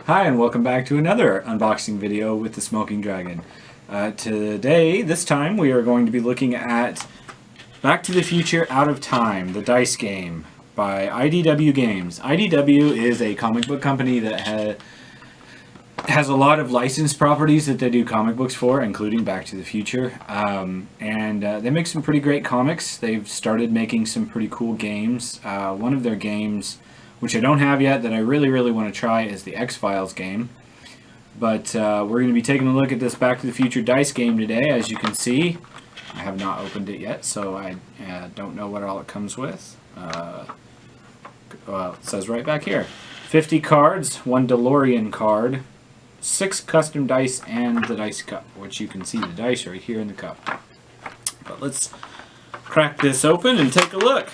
Hi, and welcome back to another unboxing video with the Smoking Dragon. Today, this time, we are going to be looking at Back to the Future Out of Time, the dice game by IDW Games. IDW is a comic book company that has a lot of licensed properties that they do comic books for, including Back to the Future. They make some pretty great comics. They've started making some pretty cool games. One of their games, which I don't have yet, that I really want to try, is the X-Files game. But we're going to be taking a look at this Back to the Future dice game today. As you can see, I have not opened it yet, so I don't know what all it comes with. Well, it says right back here. 50 cards, 1 DeLorean card, 6 custom dice, and the dice cup, which you can see the dice right here in the cup. But let's crack this open and take a look.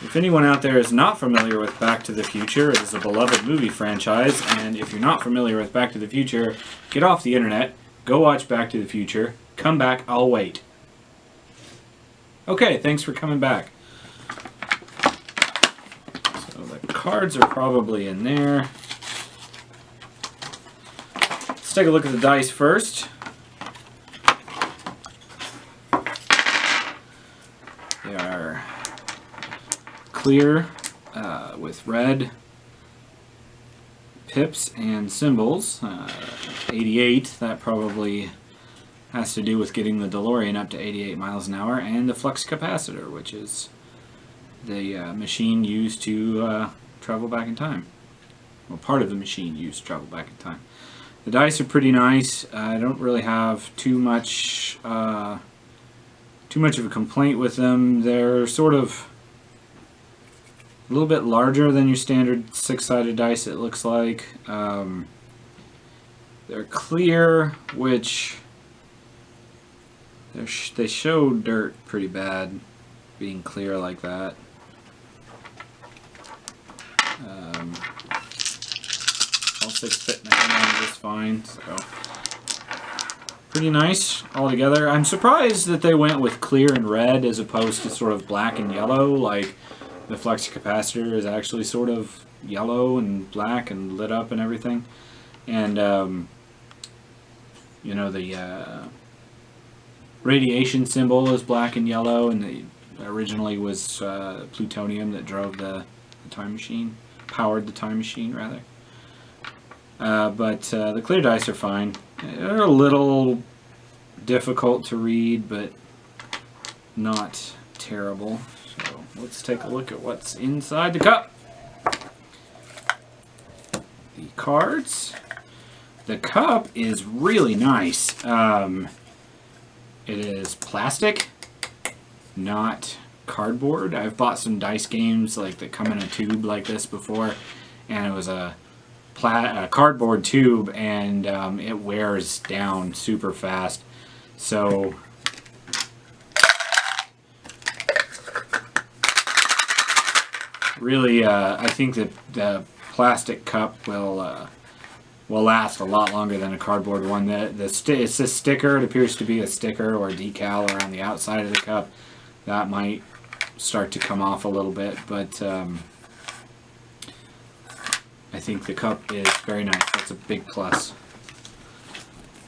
If anyone out there is not familiar with Back to the Future, it is a beloved movie franchise, and if you're not familiar with Back to the Future, get off the internet, go watch Back to the Future, come back, I'll wait. Okay, thanks for coming back. So the cards are probably in there. Let's take a look at the dice first. They are clear with red pips and symbols. 88, that probably has to do with getting the DeLorean up to 88 miles an hour, and the flux capacitor, which is the machine used to travel back in time. Well, part of the machine used to travel back in time. The dice are pretty nice. I don't really have too much of a complaint with them. They're sort of a little bit larger than your standard 6-sided dice, it looks like. They're clear, which they show dirt pretty bad, being clear like that. All 6 fit in the hand just fine, so pretty nice altogether. I'm surprised that they went with clear and red as opposed to sort of black and yellow. Like, the flux capacitor is actually sort of yellow and black and lit up and everything. And, you know, the radiation symbol is black and yellow, and it originally was plutonium that drove the time machine, powered the time machine, rather. But the clear dice are fine. They're a little difficult to read, but not terrible. So let's take a look at what's inside the cup. The cards. The cup is really nice. It is plastic, not cardboard. I've bought some dice games like that come in a tube like this before, and it was a cardboard tube, and it wears down super fast. So really, I think that the plastic cup will last a lot longer than a cardboard one. It's a sticker. It appears to be a sticker or a decal around the outside of the cup. That might start to come off a little bit, but I think the cup is very nice. That's a big plus.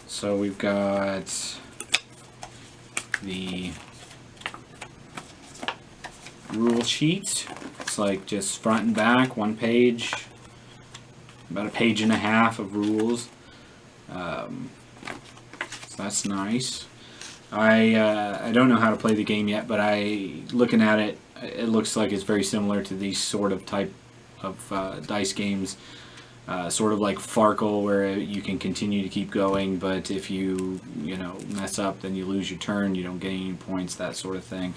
So we've got the rule sheet. It's like just front and back, 1 page, about a page and a half of rules. So that's nice. I don't know how to play the game yet, but looking at it, it looks like it's very similar to these sort of type of dice games, sort of like Farkle, where you can continue to keep going, but if you mess up, then you lose your turn, you don't gain any points, that sort of thing.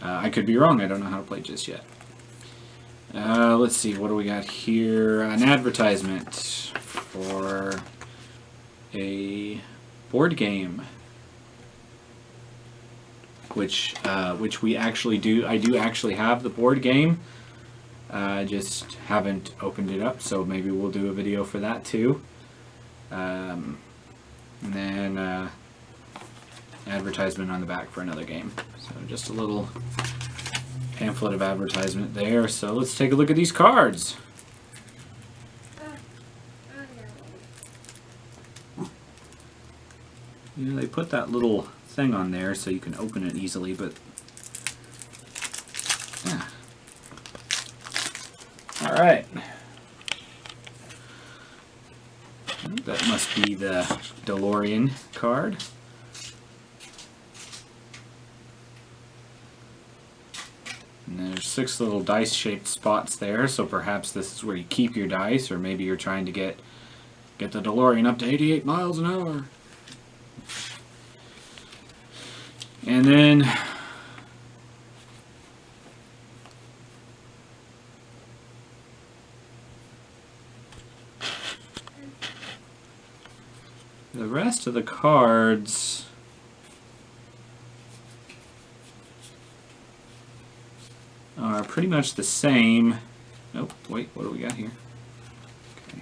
I could be wrong. I don't know how to play just yet. Let's see, what do we got here? An advertisement for a board game, which we actually do. I do actually have the board game. I just haven't opened it up, so maybe we'll do a video for that too. And then advertisement on the back for another game. So just a little pamphlet of advertisement there. So let's take a look at these cards. You know, they put that little thing on there so you can open it easily, but yeah. Alright. That must be the DeLorean card. And there's 6 little dice-shaped spots there, so perhaps this is where you keep your dice, or maybe you're trying to get the DeLorean up to 88 miles an hour. And then the rest of the cards are pretty much the same. Oh, wait, what do we got here? Okay.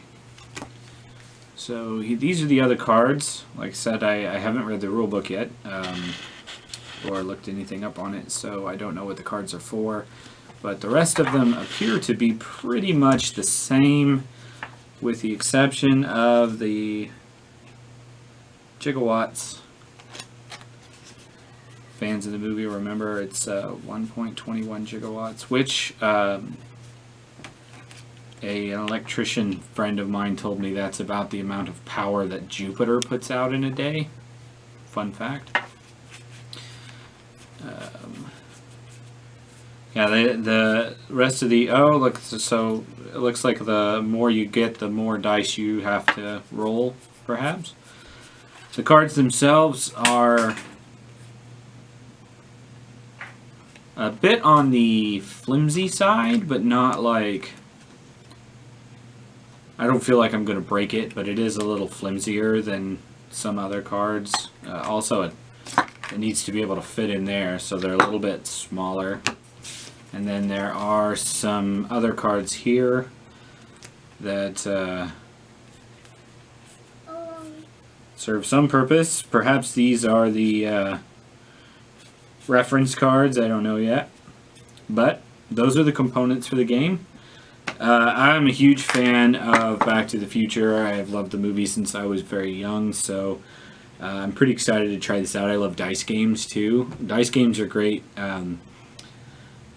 So these are the other cards. Like I said, I haven't read the rule book yet, or looked anything up on it, so I don't know what the cards are for. But the rest of them appear to be pretty much the same, with the exception of the gigawatts. Fans of the movie remember it's 1.21 gigawatts, which an electrician friend of mine told me that's about the amount of power that Jupiter puts out in a day. Fun fact. Yeah, the rest of the look, so it looks like the more you get, the more dice you have to roll, perhaps. The cards themselves are a bit on the flimsy side, but not like, I don't feel like I'm going to break it, but it is a little flimsier than some other cards. Also, it needs to be able to fit in there, so they're a little bit smaller. And then there are some other cards here that serve some purpose. Perhaps these are the reference cards, I don't know yet. But those are the components for the game. I'm a huge fan of Back to the Future. I've loved the movie since I was very young, so I'm pretty excited to try this out. I love dice games too. Dice games are great.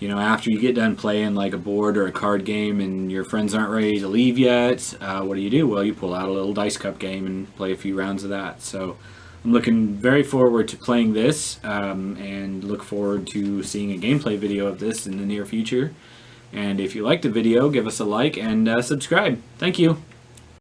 You know, after you get done playing like a board or a card game and your friends aren't ready to leave yet, what do? Well, you pull out a little dice cup game and play a few rounds of that. So I'm looking very forward to playing this, and look forward to seeing a gameplay video of this in the near future. And if you liked the video, give us a like and subscribe. Thank you.